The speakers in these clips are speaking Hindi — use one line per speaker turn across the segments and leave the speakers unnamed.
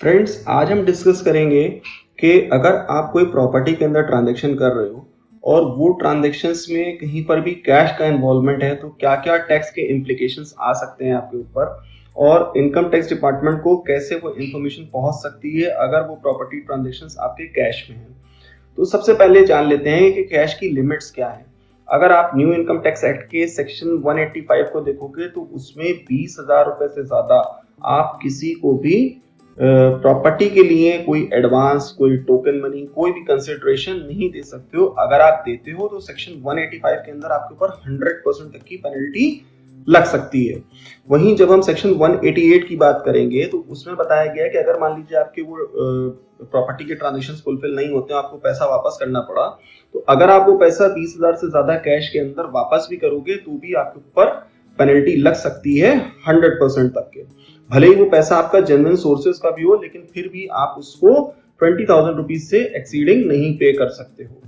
फ्रेंड्स, आज हम डिस्कस करेंगे कि अगर आप कोई प्रॉपर्टी के अंदर ट्रांजैक्शन कर रहे हो और वो ट्रांजैक्शंस में कहीं पर भी कैश का इन्वॉल्वमेंट है तो क्या क्या टैक्स के इम्प्लीकेशंस आ सकते हैं आपके ऊपर, और इनकम टैक्स डिपार्टमेंट को कैसे वो इन्फॉर्मेशन पहुंच सकती है अगर वो प्रॉपर्टी ट्रांजैक्शंस आपके कैश में हैं। तो सबसे पहले जान लेते हैं कि कैश की लिमिट्स क्या है। अगर आप न्यू इनकम टैक्स एक्ट के सेक्शन 185 को देखोगे तो उसमें 20,000 रुपए से ज्यादा आप किसी को भी प्रॉपर्टी के लिए कोई एडवांस, कोई टोकन मनी, कोई भी कंसिडरेशन नहीं दे सकते हो। अगर आप देते हो तो सेक्शन 185 के अंदर आपके ऊपर 100% तक की पेनल्टी लग सकती है। वहीं जब हम सेक्शन 188 की बात करेंगे तो उसमें बताया गया है कि अगर मान लीजिए आपके वो प्रॉपर्टी के ट्रांजेक्शन्स फुलफिल नहीं होते, आपको पैसा वापस करना पड़ा, तो अगर आप वो पैसा 20,000 से ज्यादा कैश के अंदर वापस भी करोगे तो भी आपके ऊपर पेनल्टी लग सकती है 100% तक के। भले ही वो पैसा आपका जेन्युइन सोर्सेज का भी हो, लेकिन फिर भी आप उसको 20,000 रुपीज से एक्सीडिंग नहीं पे कर सकते हो।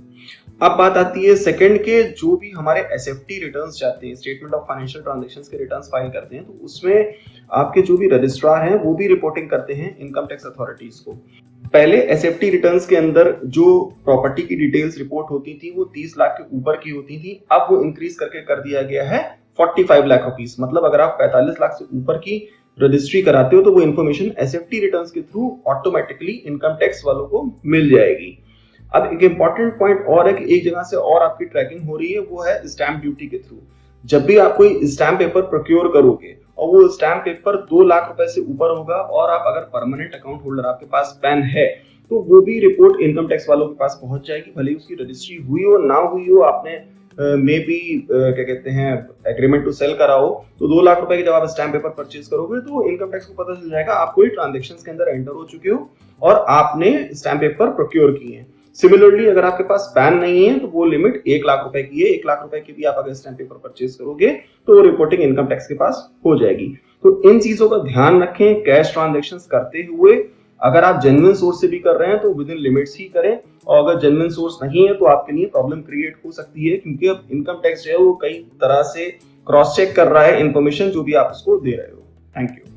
अब बात आती है सेकंड के, जो भी हमारे एसएफटी रिटर्न्स जाते हैं, स्टेटमेंट ऑफ फाइनेंशियल ट्रांजैक्शंस के रिटर्न्स फाइल करते हैं, तो उसमें आपके जो भी रजिस्ट्रार हैं वो भी रिपोर्टिंग करते हैं इनकम टैक्स अथॉरिटीज को। पहले एसएफटी रिटर्न्स के अंदर जो प्रॉपर्टी की डिटेल्स रिपोर्ट होती थी वो 30 लाख के ऊपर की होती थी। अब वो इंक्रीज करके कर दिया गया है 45 लाख रुपीस। मतलब अगर आप 45 लाख से ऊपर की रजिस्ट्री कराते हो तो वो इन्फॉर्मेशन एसएफटी रिटर्न्स के थ्रू ऑटोमेटिकली इनकम टैक्स वालों को मिल जाएगी। अब एक इंपॉर्टेंट पॉइंट और है कि एक जगह से और आपकी ट्रैकिंग हो रही है, वो है स्टैंप ड्यूटी के थ्रू। जब भी आप कोई स्टैंप पेपर प्रोक्योर करोगे और वो स्टैंप पेपर 2 लाख रुपए से ऊपर होगा और आप अगर परमानेंट अकाउंट होल्डर, आपके पास पैन है, तो वो भी रिपोर्ट इनकम टैक्स वालों के पास पहुंच जाएगी। भले ही उसकी रजिस्ट्री हुई हो ना हुई हो, आपने मे बी क्या कहते हैं एग्रीमेंट टू सेल कराओ, तो 2 लाख रुपए के जब आप स्टैंप पेपर परचेज करोगे तो इनकम टैक्स को पता चल जाएगा आप कोई ट्रांजेक्शन के अंदर एंटर हो चुके हो और आपने स्टैंप पेपर प्रोक्योर किए हैं। सिमिलरली अगर आपके पास पैन नहीं है तो वो लिमिट 1 लाख रुपए की है। 1 लाख रुपए की भी आप अगर स्टैंप पेपर परचेज करोगे तो वो रिपोर्टिंग इनकम टैक्स के पास हो जाएगी। तो इन चीजों का ध्यान रखें कैश ट्रांजैक्शंस करते हुए। अगर आप जेन्युइन सोर्स से भी कर रहे हैं तो विद इन लिमिट्स ही करें, और अगर जेन्युइन सोर्स नहीं है तो आपके लिए प्रॉब्लम क्रिएट हो सकती है, क्योंकि अब इनकम टैक्स जो है वो कई तरह से क्रॉस चेक कर रहा है इंफॉर्मेशन जो भी आप उसको दे रहे हो। Thank you.